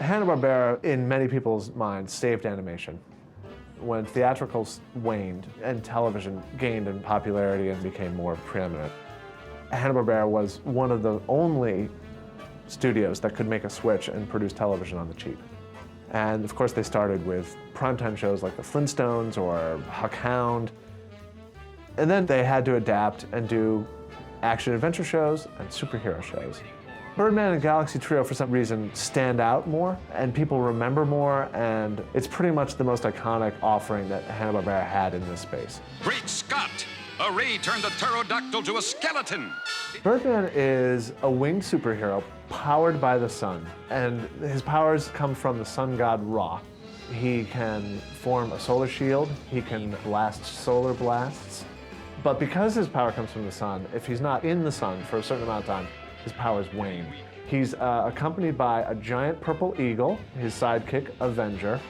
Hanna-Barbera, in many people's minds, saved animation. When theatricals waned and television gained in popularity and became more preeminent, Hanna-Barbera was one of the only studios that could make a switch and produce television on the cheap. And of course they started with primetime shows like the Flintstones or Huckhound. And then they had to adapt and do action-adventure shows and superhero shows. Birdman and Galaxy Trio, for some reason, stand out more, and people remember more, and it's pretty much the most iconic offering that Hanna-Barbera had in this space. Great Scott! A ray turned a pterodactyl to a skeleton! Birdman is a winged superhero powered by the sun, and his powers come from the sun god Ra. He can form a solar shield, he can blast solar blasts, but because his power comes from the sun, if he's not in the sun for a certain amount of time, his powers wane. He's accompanied by a giant purple eagle, his sidekick, Avenger.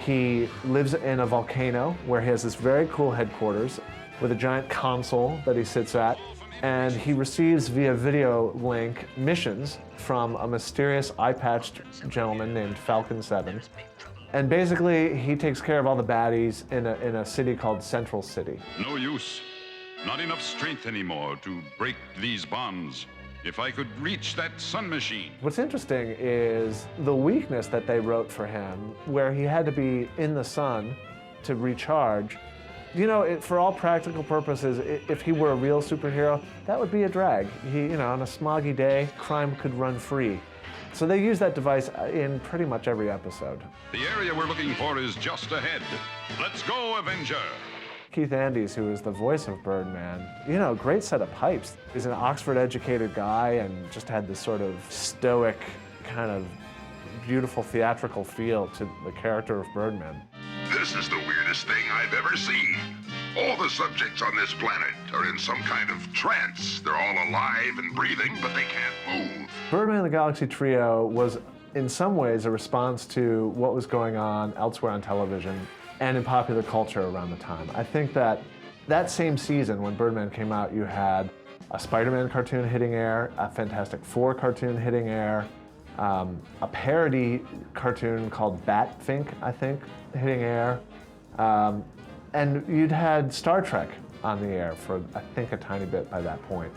He lives in a volcano where he has this very cool headquarters with a giant console that he sits at. And he receives via video link missions from a mysterious eye-patched gentleman named Falcon 7. And basically, he takes care of all the baddies in a city called Central City. No use. Not enough strength anymore to break these bonds. If I could reach that sun machine. What's interesting is the weakness that they wrote for him, where he had to be in the sun to recharge. You know, for all practical purposes, if he were a real superhero, that would be a drag. On a smoggy day, crime could run free. So they use that device in pretty much every episode. The area we're looking for is just ahead. Let's go, Avenger! Keith Andes, who is the voice of Birdman, great set of pipes. He's an Oxford-educated guy and just had this sort of stoic, kind of beautiful theatrical feel to the character of Birdman. This is the weirdest thing I've ever seen. All the subjects on this planet are in some kind of trance. They're all alive and breathing, but they can't move. Birdman and the Galaxy Trio was, in some ways, a response to what was going on elsewhere on television and in popular culture around the time. I think that same season when Birdman came out, you had a Spider-Man cartoon hitting air, a Fantastic Four cartoon hitting air, a parody cartoon called Batfink, I think, hitting air, and you'd had Star Trek on the air for, I think, a tiny bit by that point.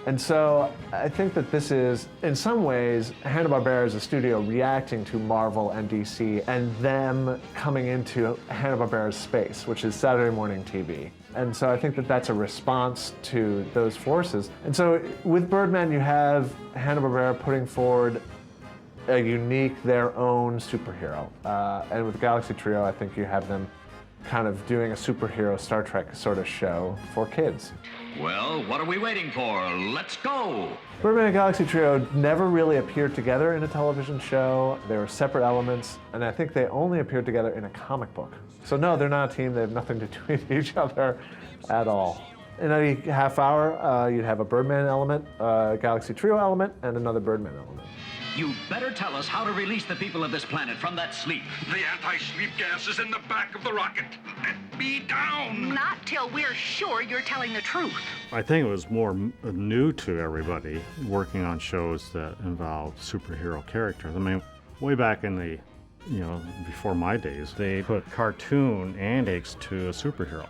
And so I think that this is, in some ways, Hanna-Barbera is a studio reacting to Marvel and DC and them coming into Hanna-Barbera's space, which is Saturday morning TV. And so I think that that's a response to those forces. And so with Birdman, you have Hanna-Barbera putting forward a unique, their own superhero. And with Galaxy Trio, I think you have them kind of doing a superhero Star Trek sort of show for kids. Well, what are we waiting for? Let's go! Birdman and Galaxy Trio never really appeared together in a television show. They were separate elements, and I think they only appeared together in a comic book. So no, they're not a team. They have nothing to do with each other at all. In every half hour, you'd have a Birdman element, a Galaxy Trio element, and another Birdman element. You better tell us how to release the people of this planet from that sleep. The anti-sleep gas is in the back of the rocket. Let me down! Not till we're sure you're telling the truth. I think it was more new to everybody working on shows that involved superhero characters. I mean, way back in the, before my days, they put cartoon antics to a superhero.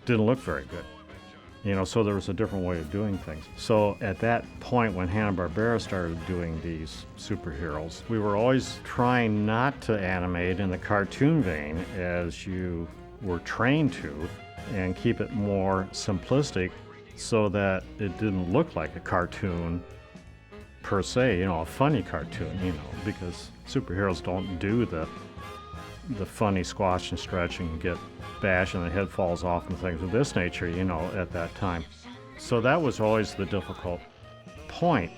Didn't look very good. So there was a different way of doing things. So at that point when Hanna-Barbera started doing these superheroes, we were always trying not to animate in the cartoon vein as you were trained to, and keep it more simplistic so that it didn't look like a cartoon per se, a funny cartoon, because superheroes don't do the funny squash and stretch and get bashed and the head falls off and things of this nature, at that time. So that was always the difficult point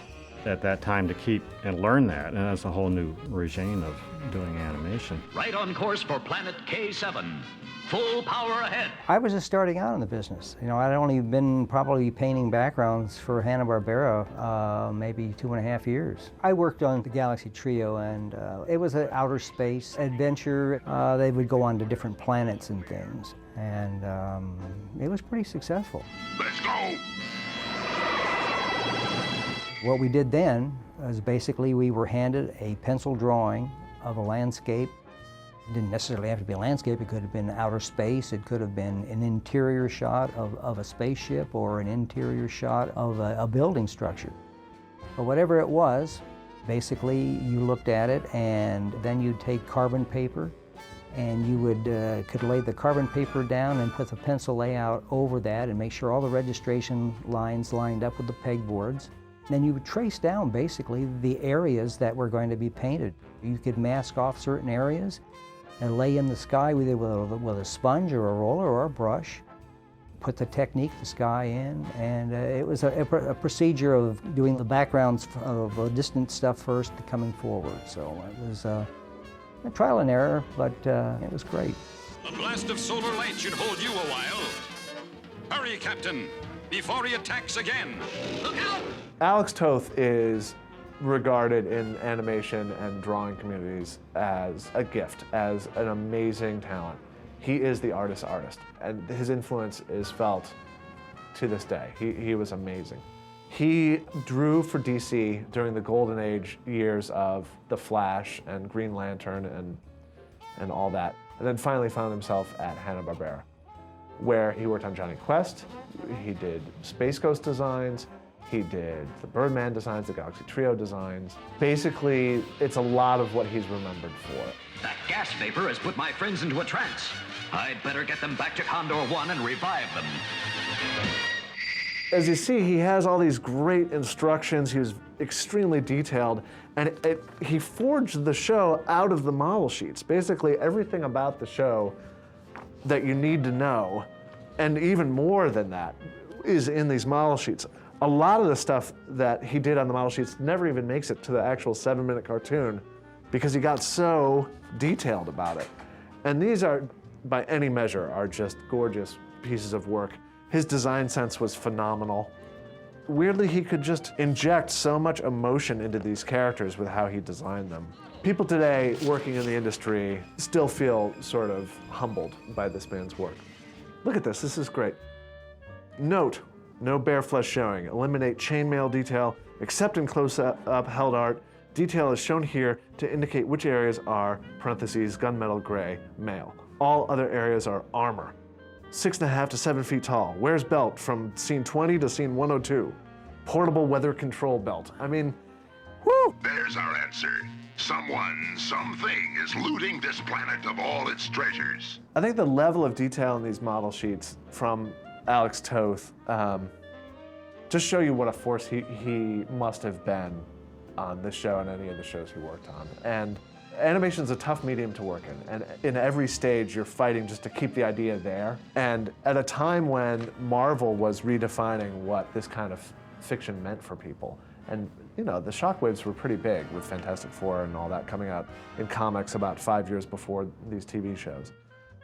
at that time to keep and learn that, and that's a whole new regime of doing animation. Right on course for Planet K7. Full power ahead. I was just starting out in the business. I'd only been probably painting backgrounds for Hanna-Barbera maybe 2.5 years. I worked on the Galaxy Trio, and it was an outer space adventure. They would go on to different planets and things, and it was pretty successful. Let's go! What we did then was basically we were handed a pencil drawing of a landscape. It didn't necessarily have to be a landscape. It could have been outer space. It could have been an interior shot of a spaceship or an interior shot of a building structure. But whatever it was, basically you looked at it and then you'd take carbon paper and you could lay the carbon paper down and put the pencil layout over that and make sure all the registration lines lined up with the pegboards. Then you would trace down basically the areas that were going to be painted. You could mask off certain areas and lay in the sky either with a sponge or a roller or a brush, put the technique, the sky in, and it was a procedure of doing the backgrounds of the distant stuff first to coming forward. So it was a trial and error, but it was great. A blast of solar light should hold you a while. Hurry, Captain, before he attacks again. Look out! Alex Toth is regarded in animation and drawing communities as a gift, as an amazing talent. He is the artist's artist, and his influence is felt to this day. He was amazing. He drew for DC during the golden age years of The Flash and Green Lantern and all that, and then finally found himself at Hanna-Barbera, where he worked on Johnny Quest, he did Space Ghost designs, he did the Birdman designs, the Galaxy Trio designs. Basically, it's a lot of what he's remembered for. That gas vapor has put my friends into a trance. I'd better get them back to Condor 1 and revive them. As you see, he has all these great instructions. He was extremely detailed, and he forged the show out of the model sheets. Basically, everything about the show that you need to know, and even more than that, is in these model sheets. A lot of the stuff that he did on the model sheets never even makes it to the actual 7-minute cartoon because he got so detailed about it. And these are, by any measure, are just gorgeous pieces of work. His design sense was phenomenal. Weirdly, he could just inject so much emotion into these characters with how he designed them. People today working in the industry still feel sort of humbled by this man's work. Look at this is great. Note, no bare flesh showing. Eliminate chainmail detail, except in close-up held art. Detail is shown here to indicate which areas are, parentheses, gunmetal gray, male. All other areas are armor. 6.5 to 7 feet tall. Wears belt from scene 20 to scene 102. Portable weather control belt. I mean, whoo! There's our answer. Someone, something is looting this planet of all its treasures. I think the level of detail in these model sheets from Alex Toth just show you what a force he must have been on this show and any of the shows he worked on. And animation's a tough medium to work in, and in every stage you're fighting just to keep the idea there. And at a time when Marvel was redefining what this kind of fiction meant for people, and you know, the shockwaves were pretty big with Fantastic Four and all that coming out in comics about 5 years before these TV shows.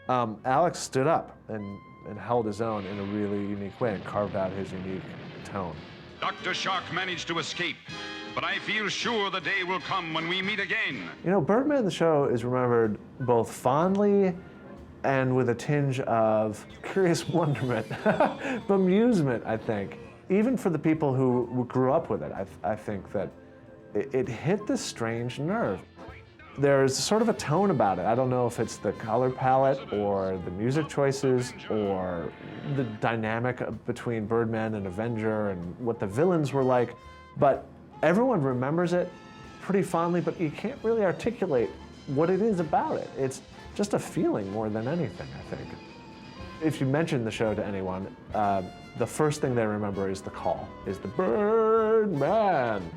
Alex stood up and held his own in a really unique way and carved out his unique tone. Dr. Shark managed to escape, but I feel sure the day will come when we meet again. You know, Birdman the show is remembered both fondly and with a tinge of curious wonderment, bemusement, I think. Even for the people who grew up with it, I think that it hit this strange nerve. There's sort of a tone about it. I don't know if it's the color palette or the music choices or the dynamic between Birdman and Avenger and what the villains were like, but everyone remembers it pretty fondly, but you can't really articulate what it is about it. It's just a feeling more than anything, I think. If you mention the show to anyone, the first thing they remember is the call, is the Birdman.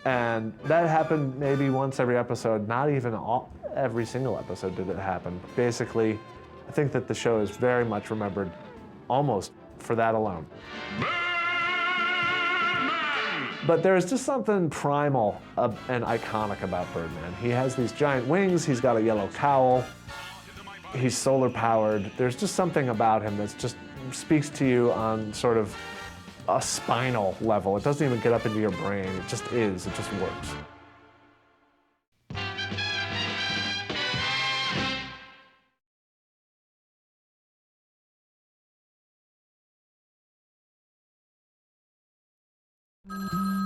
And that happened maybe once every episode, not even every single episode did it happen. Basically, I think that the show is very much remembered almost for that alone. But there's just something primal and iconic about Birdman. He has these giant wings, he's got a yellow cowl, he's solar powered. There's just something about him that just speaks to you on sort of a spinal level. It doesn't even get up into your brain. It just is. It just works.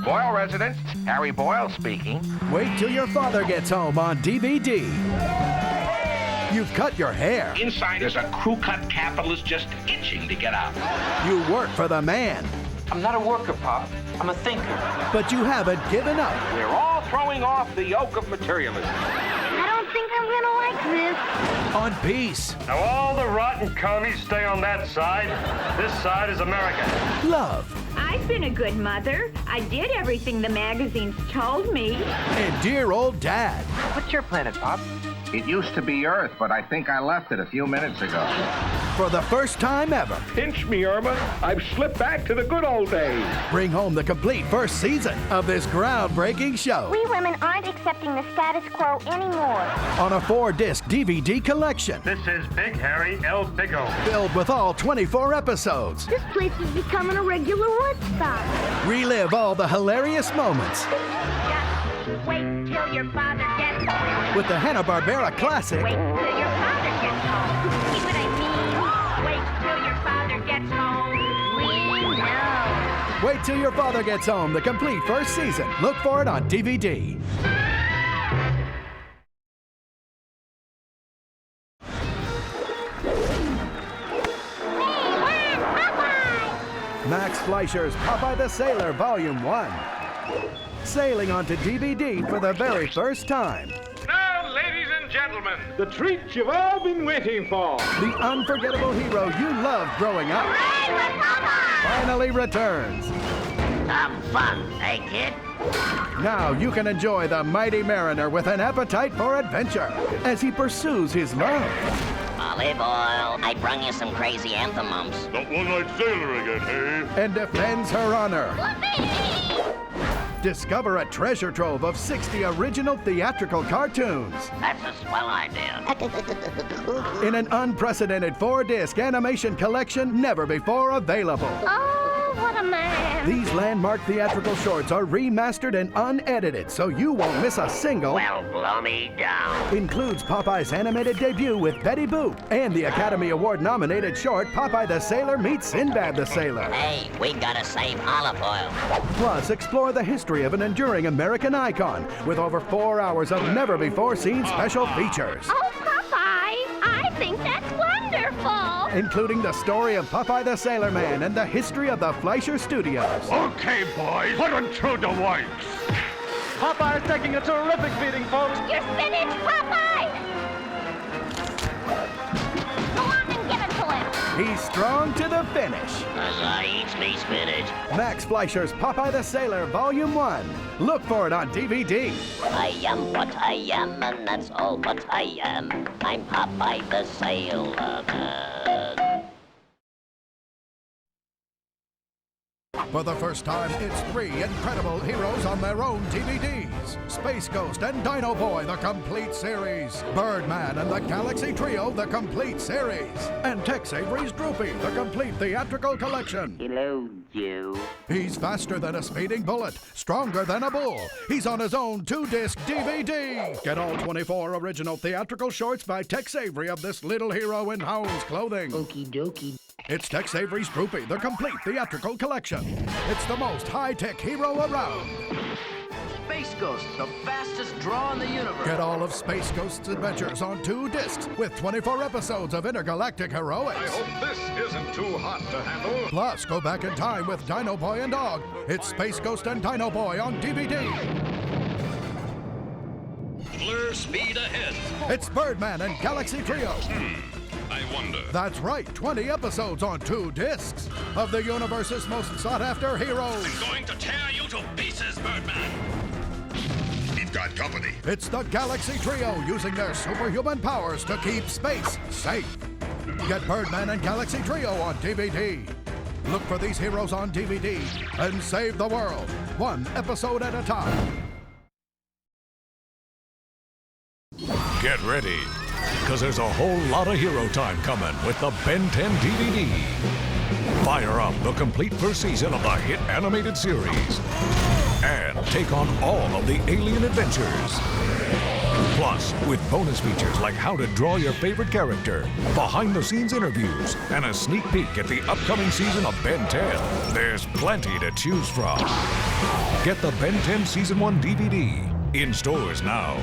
Boyle residence. Harry Boyle speaking. Wait till your father gets home on DVD. You've cut your hair. Inside is a crew-cut capitalist just itching to get out. You work for the man. I'm not a worker, Pop. I'm a thinker. But you haven't given up. We're all throwing off the yoke of materialism. I don't think I'm gonna like this. On Peace. Now all the rotten counties stay on that side. This side is America. Love. I've been a good mother. I did everything the magazines told me. And Dear Old Dad. What's your planet, Pop? It used to be Earth, but I think I left it a few minutes ago. For the first time ever. Pinch me, Irma. I've slipped back to the good old days. Bring home the complete first season of this groundbreaking show. We women aren't accepting the status quo anymore. On a 4-disc DVD collection. This is Big Harry El Bigo. Filled with all 24 episodes. This place is becoming a regular Woodstock. Relive all the hilarious moments. Just wait till your father gets home. With the Hanna-Barbera classic. Wait till your father gets home. See what I mean? Wait till your father gets home. We know. Wait till your father gets home, the complete first season. Look for it on DVD. Max Fleischer's Popeye the Sailor Volume 1. Sailing onto DVD for the very first time. Now, ladies and gentlemen, the treat you've all been waiting for. The unforgettable hero you loved growing up finally returns. Some fun, eh, kid? Now you can enjoy the mighty mariner with an appetite for adventure as he pursues his love. Olive oil. I brung you some crazy anthem mumps. That one-eyed sailor again, hey? And defends her honor. Discover a treasure trove of 60 original theatrical cartoons. That's a swell idea. In an unprecedented 4-disc animation collection never before available. Oh, what a man. These landmark theatrical shorts are remastered and unedited, so you won't miss a single. Well, blow me down. Includes Popeye's animated debut with Betty Boop and the Academy Award-nominated short Popeye the Sailor Meets Sinbad the Sailor. Hey, we gotta save olive oil. Plus, explore the history of an enduring American icon with over 4 hours of never-before-seen special features. Oh, Popeye, I think that's wonderful. Including the story of Popeye the Sailor Man and the history of the Fleischer Studios. Okay, boys, put him through the wipes. Popeye's taking a terrific beating, folks. You're finished, Popeye. Go on and give it to him. He's strong to the finish. Huzzah eats me spinach. Max Fleischer's Popeye the Sailor Volume 1. Look for it on DVD. I am what I am, and that's all what I am. I'm Popeye the Sailor Man. For the first time, it's 3 incredible heroes on their own DVDs. Space Ghost and Dino Boy, the complete series. Birdman and the Galaxy Trio, the complete series. And Tex Avery's Droopy, the complete theatrical collection. Hello, Joe. He's faster than a speeding bullet, stronger than a bull. He's on his own 2-disc DVD. Get all 24 original theatrical shorts by Tex Avery of this little hero in hound's clothing. Okie dokie. It's Tex Avery's Droopy, the complete theatrical collection. It's the most high-tech hero around. Space Ghost, the fastest draw in the universe. Get all of Space Ghost's adventures on 2 discs with 24 episodes of intergalactic heroics. I hope this isn't too hot to handle. Plus, go back in time with Dino Boy and Dog. It's Space Ghost and Dino Boy on DVD. Blur speed ahead. It's Birdman and Galaxy Trio. I wonder. That's right, 20 episodes on 2 discs of the universe's most sought-after heroes. I'm going to tear you to pieces, Birdman. We've got company. It's the Galaxy Trio using their superhuman powers to keep space safe. Get Birdman and Galaxy Trio on DVD. Look for these heroes on DVD and save the world, 1 episode at a time. Get ready, because there's a whole lot of hero time coming with the Ben 10 DVD. Fire up the complete first season of the hit animated series and take on all of the alien adventures. Plus, with bonus features like how to draw your favorite character, behind-the-scenes interviews, and a sneak peek at the upcoming season of Ben 10, there's plenty to choose from. Get the Ben 10 Season 1 DVD in stores now.